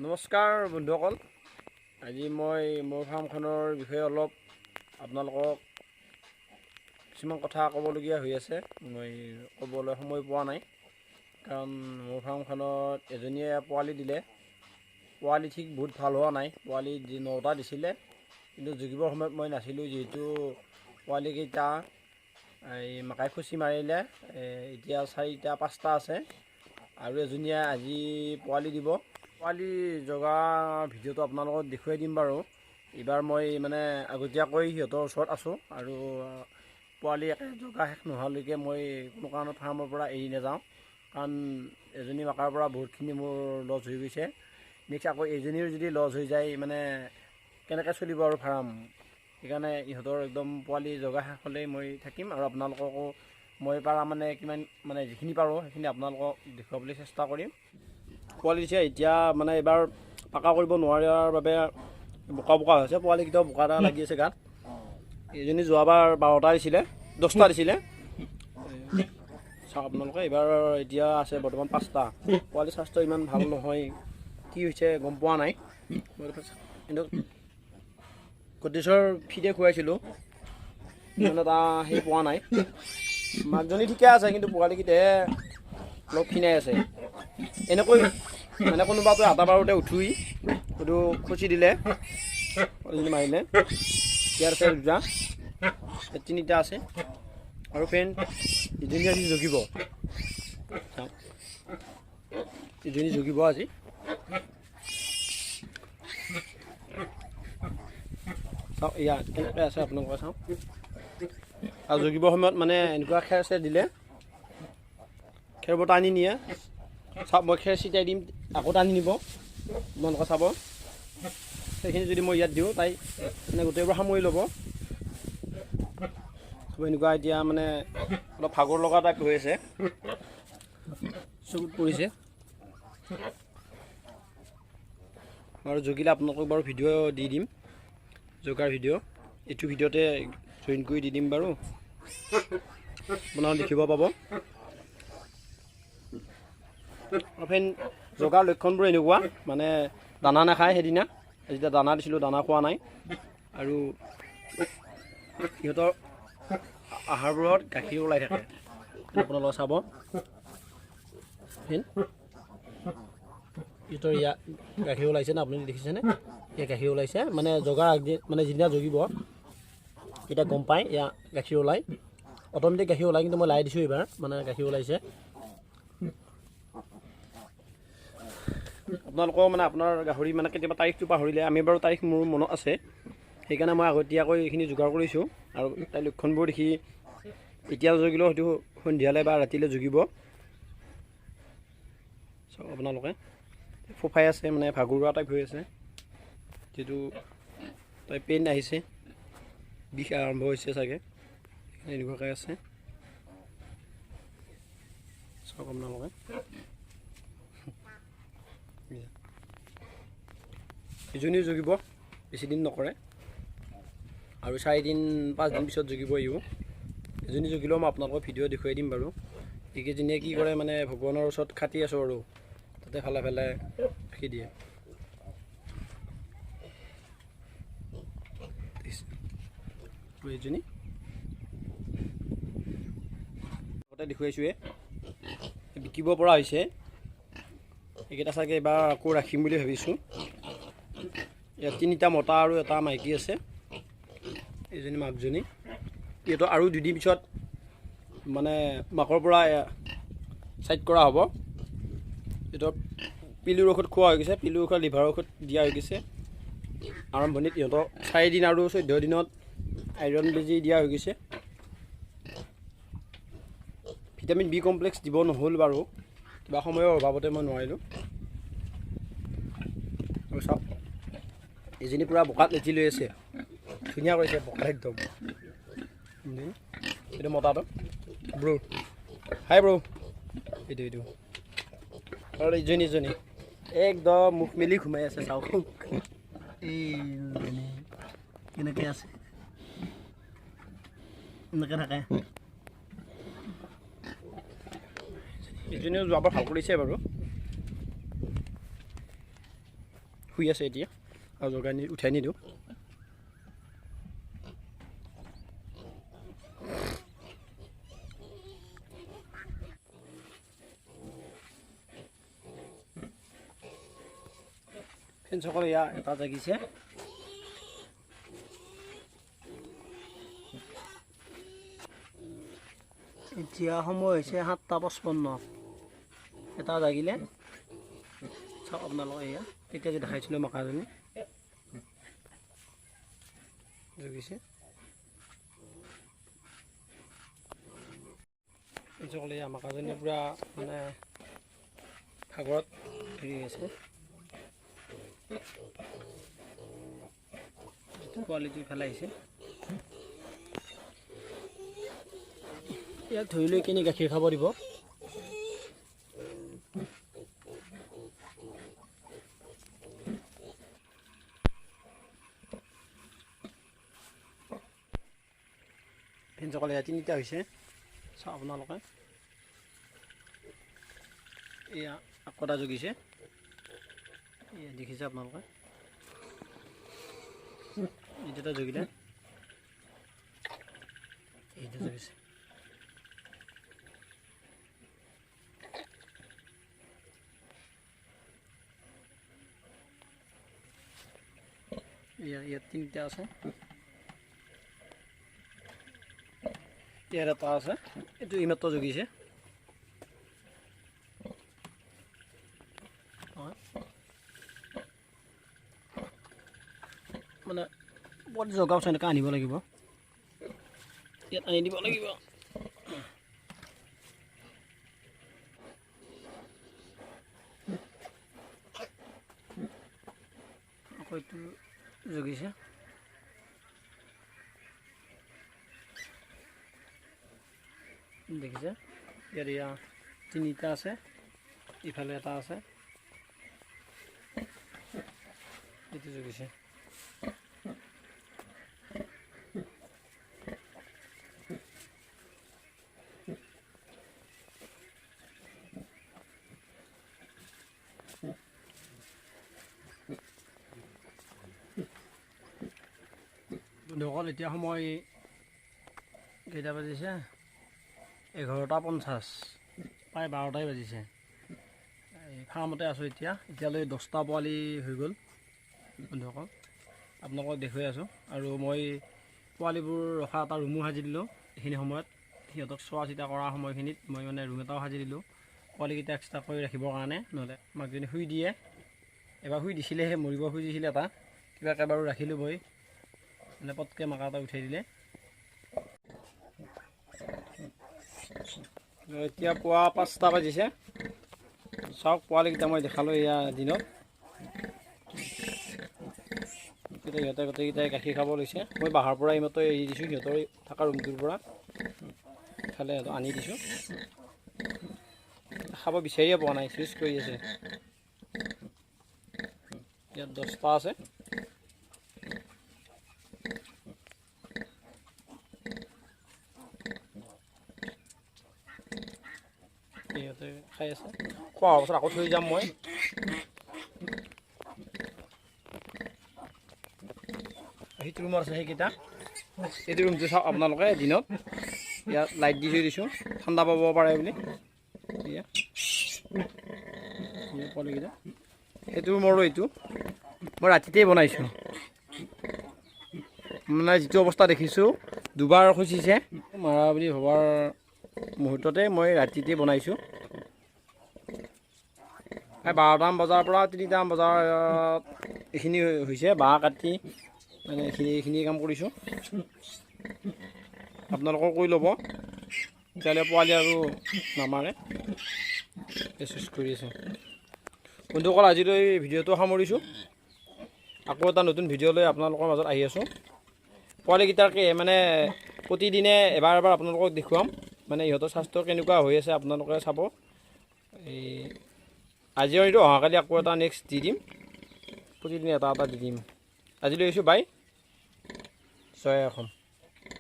নমস্কাৰ বন্ধুসকল, আজি মই মোৰ ফাৰ্মখনৰ বিষয়ে অলপ আপোনালোকক কিছুমান কথা ক'বলগীয়া হৈ আছে। মই ক'বলৈ সময় পোৱা নাই, কাৰণ মোৰ ফাৰ্মখনত এজনীয়ে পোৱালি দিলে। পোৱালি ঠিক বহুত ভাল হোৱা নাই। পোৱালি 9টা দিছিলে, কিন্তু জুগিবৰ সময়ত মই নাছিলোঁ, যিহেতু পোৱালিকেইটা এই মাকাই খুচি মাৰিলে। এতিয়া 4টা 5টা আছে, আৰু এজনীয়ে আজি পোৱালি দিব। পোৱালি জগা ভিডিঅ'টো আপোনালোকক দেখুৱাই দিম বাৰু। এইবাৰ মই আগতীয়াকৈ সিহঁতৰ ওচৰত আছোঁ, আৰু পোৱালি একে জগা শেষ নোহোৱালৈকে মই কোনো কাৰণত ফাৰ্মৰ পৰা এৰি নাযাওঁ, কাৰণ এজনী মাকাৰ পৰা বহুতখিনি মোৰ লছ হৈ গৈছে। নেক্সট আকৌ এজনীৰ যদি লছ হৈ যায়, কেনেকৈ চলিব আৰু ফাৰ্ম। সেইকাৰণে ইহঁতৰ একদম পোৱালি জগা শেষ হ'লেই মই থাকিম, আৰু আপোনালোককো মই পাৰা কিমান যিখিনি পাৰোঁ সেইখিনি আপোনালোকক দেখুৱাবলৈ চেষ্টা কৰিম। পোৱালি দিছে, এতিয়া এইবাৰ পাকা কৰিব নোৱাৰাৰ বাবে বোকা বোকা হৈছে। পোৱালিকেইটাও বোকা এটা লাগি আছে গাত। এইজনী যোৱাবাৰ 12টা দিছিলে, 10টা দিছিলে। চাওক আপোনালোকে, এইবাৰ এতিয়া আছে বৰ্তমান 5টা। পোৱালি স্বাস্থ্য ইমান ভাল নহয়, কি হৈছে গম পোৱা নাই। কিন্তু গদ্ৰেজৰ ফিডে খুৱাইছিলোঁ, ইমান এটা হেৰি পোৱা নাই। মাকজনী ঠিকে আছে, কিন্তু পোৱালিকেইটাহে অলপ ক্ষীণাই আছে। এনেকৈ কোনোবাটো আটা বাৰতে উঠুই সেইটো খুচি দিলে, মাৰিলে। ইয়াৰ আছে 2টা, 3টা আছে। আৰু ফ্ৰেণ্ড, ইজনী আজি জগিব, ইজনী জগিব আজি। চাওক ইয়াৰ কেনেকৈ আছে আপোনালোকে চাওক। আৰু জগিবৰ সময়ত এনেকুৱা খেৰ চেৰ দিলে খেৰবোৰ টানি নিয়ে। চাওক, মই খেৰ ছিটাই দিম, আকৌ টানি নিব। আপোনালোকে চাব, সেইখিনি যদি মই ইয়াত দিওঁ, তাই গোটেইবোৰ সামৰি ল'ব। এনেকুৱা এতিয়া অলপ ভাগৰ লগা টাইপ হৈ আছে, চকুত পৰিছে। আৰু জগিলে আপোনালোকক বাৰু ভিডিঅ' দি দিম, জগাৰ ভিডিঅ'। এইটো ভিডিঅ'তে জইন কৰি দি দিম বাৰু, আপোনালোকে দেখিব পাব। জগাৰ লক্ষণবোৰ এনেকুৱা, দানা নাখায়। সেইদিনা যেতিয়া দানা দিছিলোঁ, দানা খোৱা নাই। আৰু সিহঁতৰ আহাৰবোৰত গাখীৰ ওলাই থাকে, আপোনালোকে চাব। সিহঁতৰ ইয়াত গাখীৰ ওলাইছে না, আপুনি দেখিছেনে? ইয়াত গাখীৰ ওলাইছে, জগাৰ আগদিন যিদিনা জগিব তেতিয়া গম পায় ইয়াত গাখীৰ ওলাই। অট'মেটিক গাখীৰ ওলাই, কিন্তু মই লাই দিছোঁ এইবাৰ, গাখীৰ ওলাইছে। আপোনালোকৰ আপোনাৰ গাহৰি কেতিয়াবা তাৰিখটো পাহৰিলে, আমি বাৰু তাৰিখ মোৰ মনত আছে। সেইকাৰণে মই আগতীয়াকৈ এইখিনি যোগাৰ কৰিছোঁ। আৰু তাইৰ লক্ষণবোৰ দেখি এতিয়া জগিলেও হয়তো সন্ধিয়ালৈ বা ৰাতিলৈ জগিব। চাওক আপোনালোকে, ফোফাই আছে, ভাগৰুৱা টাইপ হৈ আছে, যিটো তাই পেইন আহিছে, বিষ আৰম্ভ হৈছে চাগে, এনেকুৱাকৈ আছে। চাওক আপোনালোকে, ইজনীও জগিব, বেছিদিন নকৰে, আৰু 4-5 দিন পিছত জগিব আহিব। এজনী জগিলেও মই আপোনালোকক ভিডিঅ' দেখুৱাই দিম বাৰু। এইকেইজনীয়ে কি কৰে, ভগৱানৰ ওচৰত খাটি আছোঁ, আৰু তাতে ফালে ফালে ৰাখি দিয়ে। এইজনী আগতে দেখুৱাইছোৱে, বিকিব পৰা হৈছে। এইকেইটা চাগে এবাৰ আকৌ ৰাখিম বুলি ভাবিছোঁ। ইয়াত 3টা মতা আৰু এটা মাইকী আছে। এইজনী মাকজনী। ইহঁতৰ আৰু 2 দিন পিছত মাকৰ পৰা ছাইড কৰা হ'ব। ইহঁতৰ পিলিৰ ঔষধ খোৱা হৈ গৈছে, পিলিৰ ঔষধ, লিভাৰৰ ঔষধ দিয়া হৈ গৈছে আৰম্ভণিত। ইহঁতৰ 4 দিন আৰু 14 দিনত আইৰণ বেজি দিয়া হৈ গৈছে। ভিটামিন বি কমপ্লেক্স দিব নহ'ল বাৰু, কিবা সময়ৰ অভাৱতে মই নোৱাৰিলোঁ। আৰু চাওক, এজনী পূৰা বোকাত লেটি লৈ আছে, ধুনীয়া কৰিছে বোকাত একদম। এইটো মতাটো, ব্ৰ' হাই ব্ৰ', এইটো আৰু ইজনী একদম মুখ মেলি ঘুমাই আছে। চাওক এই কেনেকৈ আছে, এনেকৈ থাকে। ইজনীও যোৱাবাৰ ভাল কৰিছে বাৰু। শুই আছে এতিয়া আৰু জগাই উঠাই নিদিওঁ। ফ্ৰেণ্ডসকল এয়া এটা জাগিছে। এতিয়া সময় হৈছে 7:55। এটা জাগিলে চাওক আপোনালোকে এয়া তেতিয়া যে দেখাইছিলোঁ মাকাজনী জগিছে। ফ্ৰেণ্ডসকল এয়া মাকাজনী পূৰা মানে সাগৰত হেৰি আছে। পোৱালিটো ইফালে আহিছে। ইয়াক ধৰি লৈ কিনি গাখীৰ খাব দিব। ফ্ৰেণ্ডসকল এয়া 3টা হৈছে চাওক আপোনালোকে। এয়া আকৌ এটা জগিছে, এয়া দেখিছে আপোনালোকে। এইটা জগিলে এইটা জগিছে। ইয়াত 3টা আছে, ইয়াত এটা আছে, এইটো ইমাত্ৰ জগিছে। মানে বৰ জগা আছে, এনেকৈ আনিব লাগিব, ইয়াত আনি দিব লাগিব। আকৌ এইটো জগিছে। দেখিছে ইয়াত এয়া 3টা আছে, ইফালে এটা আছে, এইটো জগিছে। বন্ধুসকল এতিয়া সময় কেইটা বাজিছে? 11:50, প্ৰায় 12টাই বাজিছে। ফাৰ্মতে আছোঁ এতিয়ালৈ 10টা পোৱালি হৈ গ'ল বন্ধুসকল, আপোনালোকক দেখুৱাই আছোঁ। আৰু মই পোৱালিবোৰ ৰখা এটা ৰুমো সাজি দিলোঁ। এইখিনি সময়ত সিহঁতক চোৱা চিতা কৰা সময়খিনিত মই মানে ৰুম এটাও সাজি দিলোঁ পোৱালিকেইটা এক্সট্ৰাকৈ ৰাখিবৰ কাৰণে, নহ'লে মাকজনী শুই দিয়ে। এবাৰ শুই দিছিলেহে, মৰিব খুজিছিলে এটা, কিবা একেবাৰো ৰাখিলোঁ মই, মানে পটকৈ মাকা এটা উঠাই দিলে। এতিয়া পুৱা 5টা বাজিছে। চাওক পোৱালিকেইটা মই দেখালোঁ এয়া দিনত। সিহঁতে গোটেইকেইটাই গাখীৰ খাব লৈছে। মই বাহাৰ পৰা এইমাত্ৰ এৰি দিছোঁ, সিহঁতৰ থকা ৰুমটোৰ পৰা ইফালে আনি দিছোঁ। খাব বিচাৰিয়ে পোৱা নাই, চুইচ কৰি আছে। ইয়াত 10টা আছে। সিহঁতে খাই আছে, খোৱা হোৱাৰ পাছত আকৌ থৈ যাম মই। সেইটো ৰুমত আছে সেইকেইটা। এইটো ৰুমটো চাওক আপোনালোকে দিনত, ইয়াত লাইট দি থৈ দিছোঁ ঠাণ্ডা পাব পাৰে বুলি। পোৱালিকেইটা সেইটো ৰুমৰো এইটো মই ৰাতিতেই বনাইছোঁ। মানে যিটো অৱস্থা দেখিছোঁ, দুবাৰ খুচিছে মাৰা বুলি ভবাৰ মুহূৰ্ততে মই ৰাতিতে বনাইছোঁ। প্ৰায় 12টামান বজাৰ পৰা 3টামান বজাত এইখিনি হৈছে। বাঁহ কাটি মানে এইখিনি কাম কৰিছোঁ। আপোনালোকেও কৰি ল'ব, তেতিয়াহ'লে পোৱালি আৰু নামাৰে। চুইচ কৰি আছে। বন্ধুসকল আজিলৈ ভিডিঅ'টো সামৰিছোঁ। আকৌ এটা নতুন ভিডিঅ' লৈ আপোনালোকৰ মাজত আহি আছোঁ। পোৱালিকেইটাকে মানে প্ৰতিদিনে এবাৰ আপোনালোকক দেখুৱাম, মানে ইহঁতৰ স্বাস্থ্য কেনেকুৱা হৈ আছে আপোনালোকে চাব। আজি আৰু অহাকালি আকৌ এটা নেক্সট দি দিম, প্ৰতিদিনে এটা দি দিম। আজিলৈ আহিছোঁ, বাই, জয় অসম।